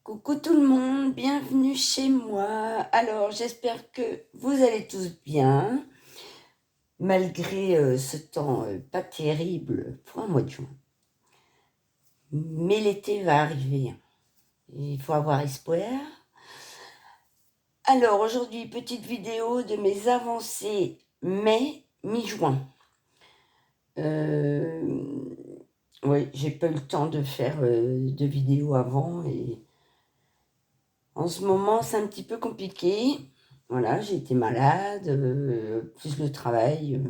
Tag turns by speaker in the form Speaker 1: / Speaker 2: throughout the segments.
Speaker 1: Coucou tout le monde, bienvenue chez moi. Alors, j'espère que vous allez tous bien, malgré ce temps pas terrible pour un mois de juin. Mais l'été va arriver, hein. Il faut avoir espoir. Alors, aujourd'hui, petite vidéo de mes avancées mai, mi-juin. Oui, j'ai pas eu le temps de faire de vidéos avant et en ce moment, c'est un petit peu compliqué. Voilà, j'ai été malade, plus le travail,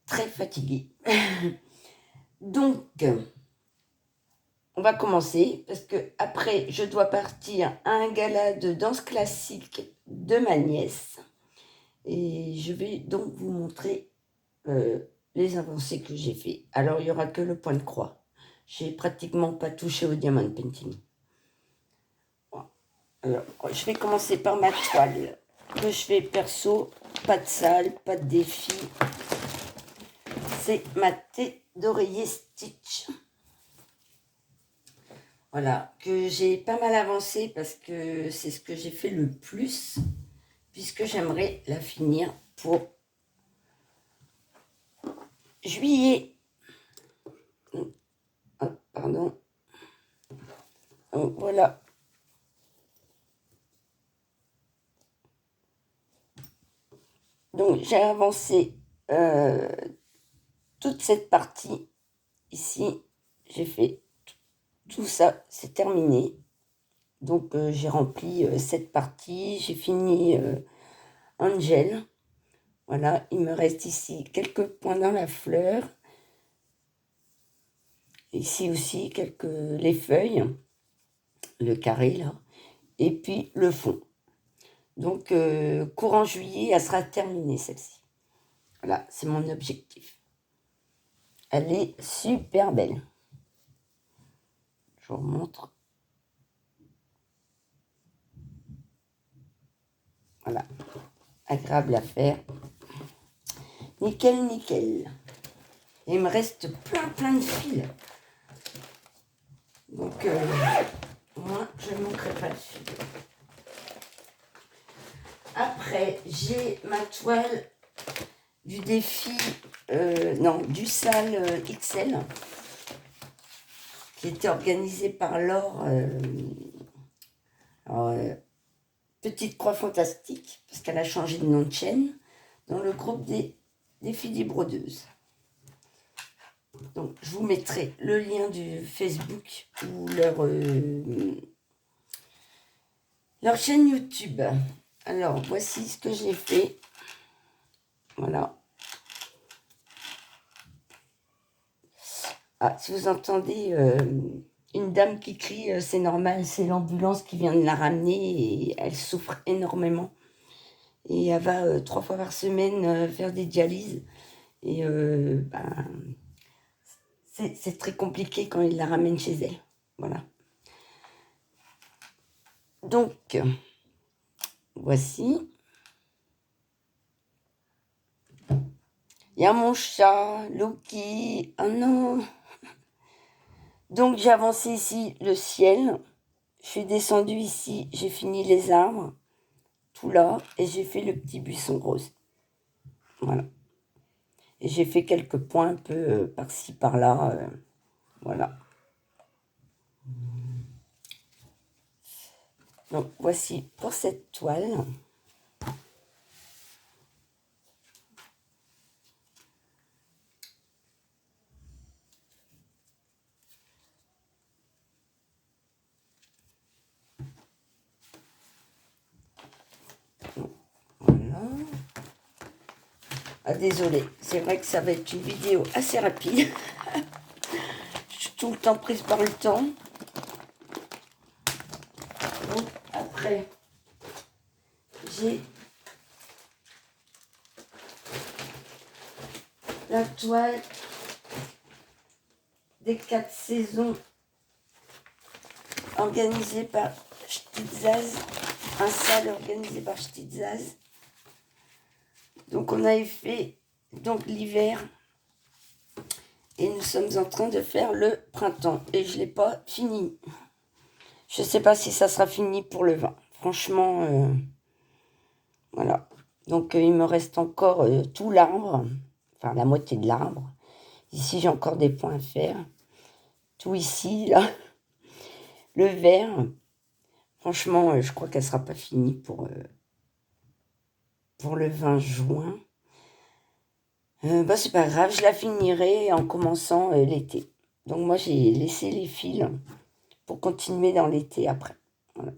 Speaker 1: très fatiguée. Donc, on va commencer parce que après, je dois partir à un gala de danse classique de ma nièce. Et je vais donc vous montrer les avancées que j'ai fait. Alors, il n'y aura que le point de croix. J'ai pratiquement pas touché au diamond painting. Alors, je vais commencer par ma toile que je fais perso, pas de salle, pas de défi. C'est ma thé d'oreiller Stitch. Voilà, que j'ai pas mal avancé parce que c'est ce que j'ai fait le plus, puisque j'aimerais la finir pour juillet. Oh, pardon. Oh, voilà. Donc j'ai avancé toute cette partie ici. J'ai fait tout ça, c'est terminé. Donc j'ai rempli cette partie, j'ai fini Angel. Voilà, il me reste ici quelques points dans la fleur. Ici aussi, les feuilles, le carré là, et puis le fond. Donc courant juillet, elle sera terminée celle-ci. Voilà, c'est mon objectif. Elle est super belle. Je vous remontre. Voilà, agréable à faire. Nickel, nickel. Et il me reste plein de fils. Donc, moi, je ne manquerai pas de fil. Après, j'ai ma toile du défi, du Salle XL, qui était organisée par Laure. Petite Croix Fantastique, parce qu'elle a changé de nom de chaîne, dans le groupe des filles des brodeuses. Donc, je vous mettrai le lien du Facebook ou leur chaîne YouTube. Alors, voici ce que j'ai fait. Voilà. Ah, si vous entendez une dame qui crie, c'est normal, c'est l'ambulance qui vient de la ramener et elle souffre énormément. Et elle va 3 fois par semaine faire des dialyses. Et c'est très compliqué quand il la ramène chez elle. Voilà. Donc, voici. Il y a mon chat, Loki. Oh non. Donc, j'ai avancé ici le ciel. Je suis descendue ici. J'ai fini les arbres. Tout là. Et j'ai fait le petit buisson rose. Voilà. Et j'ai fait quelques points un peu par-ci, par-là. Voilà. Donc, voici pour cette toile. Voilà. Ah, désolé, c'est vrai que ça va être une vidéo assez rapide. Je suis tout le temps prise par le temps. Donc, après, j'ai la toile des 4 saisons organisée par Stitzaz, un salle organisé par Stitzaz. Donc on avait fait l'hiver et nous sommes en train de faire le printemps et je ne l'ai pas fini. Je sais pas si ça sera fini pour le vin. Franchement, voilà. Donc, il me reste encore tout l'arbre. Enfin, la moitié de l'arbre. Ici, j'ai encore des points à faire. Tout ici, là. Le vert. Franchement, je crois qu'elle sera pas finie pour le 20 juin. Bah, c'est pas grave, je la finirai en commençant l'été. Donc, moi, j'ai laissé les fils pour continuer dans l'été après. Voilà.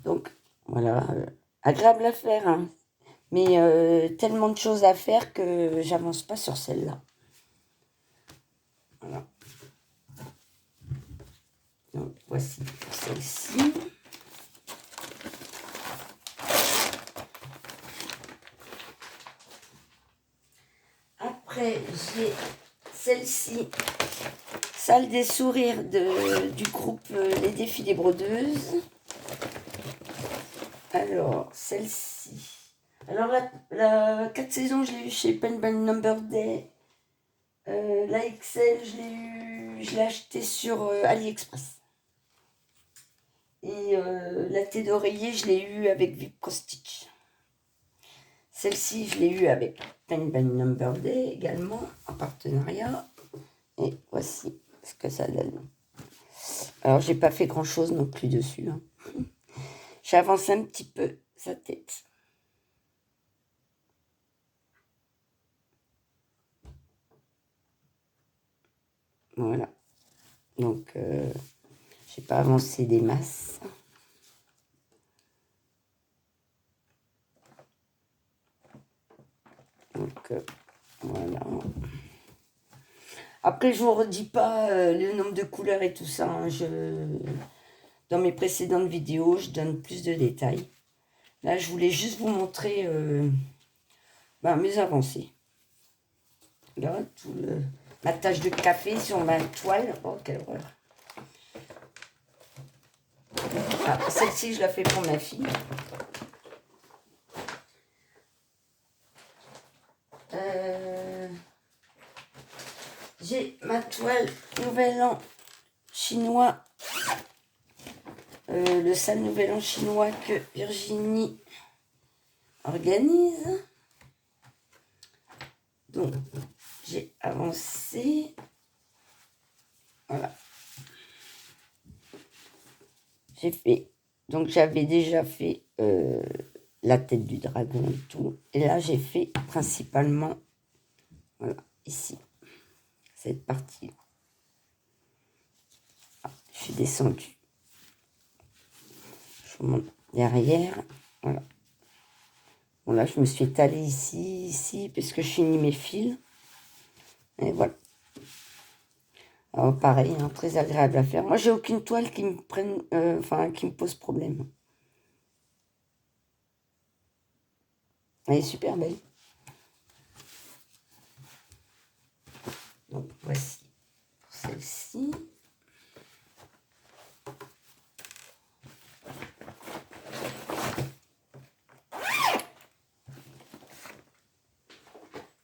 Speaker 1: Donc, voilà. Agréable à faire, hein. Mais tellement de choses à faire que j'avance pas sur celle-là. Voilà. Donc, voici pour celle-ci. Après, j'ai celle-ci, Salle des sourires du groupe Les Défis des Brodeuses. Alors, celle-ci. Alors, la 4 saisons, je l'ai eu chez Pen Band Number Day. La XL, je l'ai acheté sur AliExpress. Et la tête d'oreiller, je l'ai eu avec Vipco Stitch. Celle-ci, je l'ai eu avec Pen Band Number Day également, en partenariat. Et voici ce que ça donne. Alors, j'ai pas fait grand-chose non plus dessus. Hein. J'ai avancé un petit peu sa tête. Voilà. Donc, j'ai pas avancé des masses. Donc, voilà. Après, je vous redis pas le nombre de couleurs et tout ça. Hein. Dans mes précédentes vidéos, je donne plus de détails. Là, je voulais juste vous montrer mes avancées. Là, ma tache de café sur ma toile. Oh, quelle horreur. Ah, celle-ci, je la fais pour ma fille. J'ai ma toile Nouvel An chinois. Le sale Nouvel An chinois que Virginie organise. Donc, j'ai avancé. Voilà. J'ai fait. Donc, j'avais déjà fait la tête du dragon et tout. Et là, j'ai fait principalement, voilà, ici, cette partie. Ah, je suis descendue. Je monte derrière. Voilà. Bon, là, je me suis étalée ici, parce que je finis mes fils. Et voilà. Alors, pareil, hein, très agréable à faire. Moi, j'ai aucune toile qui me prenne, qui me pose problème. Elle est super belle. Donc, voici pour celle-ci.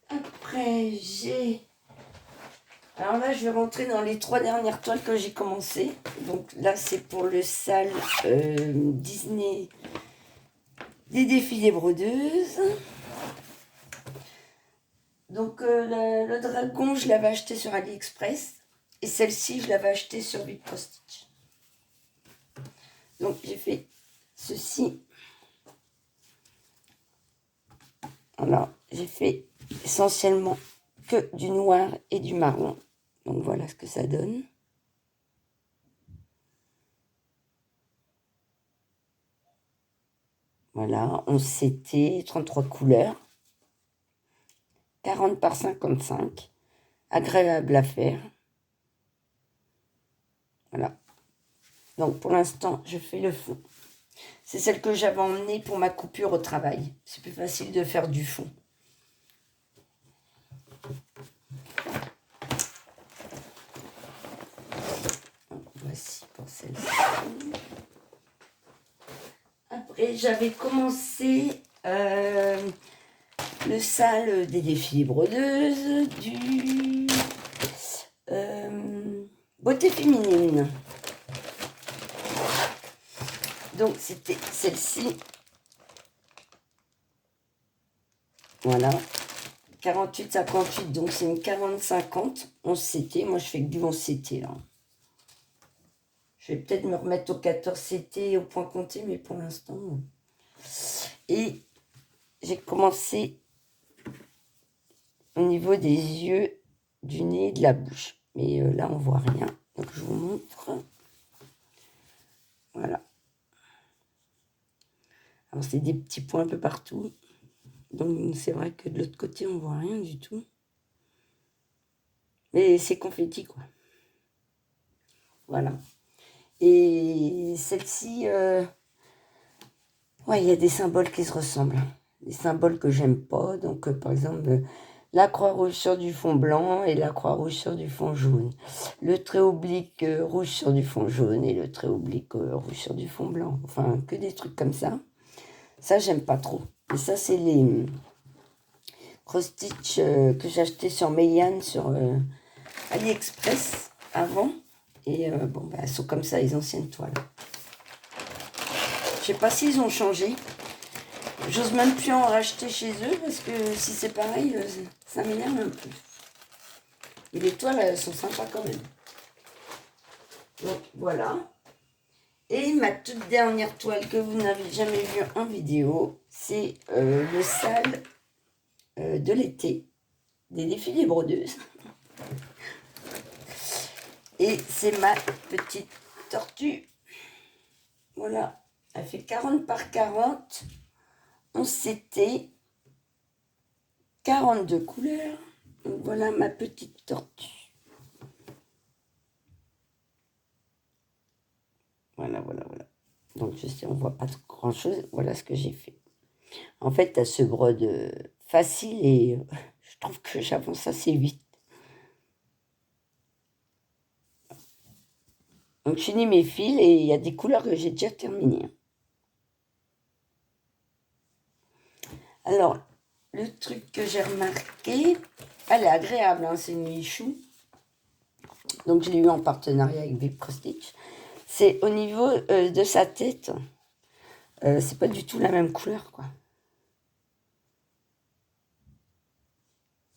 Speaker 1: Après, j'ai... Alors là, je vais rentrer dans les 3 dernières toiles que j'ai commencé. Donc là, c'est pour le sale Disney des Défis des Brodeuses. Donc le dragon, je l'avais acheté sur AliExpress. Et celle-ci, je l'avais acheté sur Vipco Stitch. Donc j'ai fait ceci. Alors, j'ai fait essentiellement que du noir et du marron. Donc voilà ce que ça donne. Voilà, 11 CT, 33 couleurs. 40 par 55. Agréable à faire. Voilà. Donc pour l'instant, je fais le fond. C'est celle que j'avais emmenée pour ma coupure au travail. C'est plus facile de faire du fond. Voici pour celle-ci. Après, j'avais commencé le sale des défis brodeuses du Beauté féminine. Donc, c'était celle-ci. Voilà. 48-58, donc c'est une 40-50. 11 CT. Moi, je fais que du 11 CT, là. Je vais peut-être me remettre au 14 CT, au point compté, mais pour l'instant... Et j'ai commencé au niveau des yeux, du nez et de la bouche. Mais là, on voit rien. Donc, je vous montre. Voilà. Alors, c'est des petits points un peu partout. Donc, c'est vrai que de l'autre côté, on voit rien du tout. Mais c'est confetti, quoi. Voilà. Et celle-ci, ouais, il y a des symboles qui se ressemblent. Des symboles que j'aime pas. Donc, par exemple, la croix rouge sur du fond blanc et la croix rouge sur du fond jaune. Le trait oblique rouge sur du fond jaune et le trait oblique rouge sur du fond blanc. Enfin, que des trucs comme ça. Ça, j'aime pas trop. Et ça, c'est les cross-stitch que j'ai acheté sur Meian, sur AliExpress avant. Et bon, bah, elles sont comme ça, les anciennes toiles. Je sais pas s'ils ont changé. J'ose même plus en racheter chez eux parce que si c'est pareil, ça m'énerve un peu. Mais les toiles, elles sont sympas quand même. Donc voilà. Et ma toute dernière toile que vous n'avez jamais vue en vidéo, c'est le sale de l'été des défilés brodeuses. Et c'est ma petite tortue. Voilà. Elle fait 40 par 40. On s'était 42 couleurs. Donc voilà ma petite tortue. Voilà. Donc je sais, on voit pas grand chose. Voilà ce que j'ai fait. En fait, elle se brode facile et je trouve que j'avance assez vite. Donc je finis mes fils et il y a des couleurs que j'ai déjà terminées. Alors, le truc que j'ai remarqué, elle est agréable, hein, c'est une Michou. Donc je l'ai eu en partenariat avec Big Stitch. C'est au niveau de sa tête, c'est pas du tout la même couleur, quoi.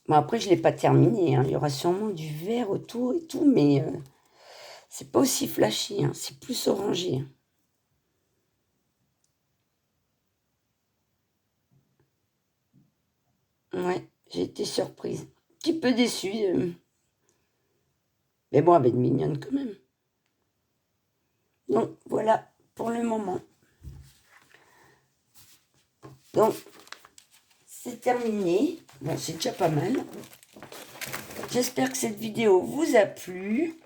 Speaker 1: Bon, après, je ne l'ai pas terminé, hein. Il y aura sûrement du vert autour et tout, mais c'est pas aussi flashy, hein. C'est plus orangé. Ouais, j'ai été surprise. Un petit peu déçue. Mais bon, elle va être mignonne quand même. Donc, voilà pour le moment. Donc, c'est terminé. Bon, c'est déjà pas mal. J'espère que cette vidéo vous a plu.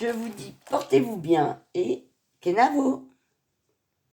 Speaker 1: Je vous dis, portez-vous bien et Kenavo!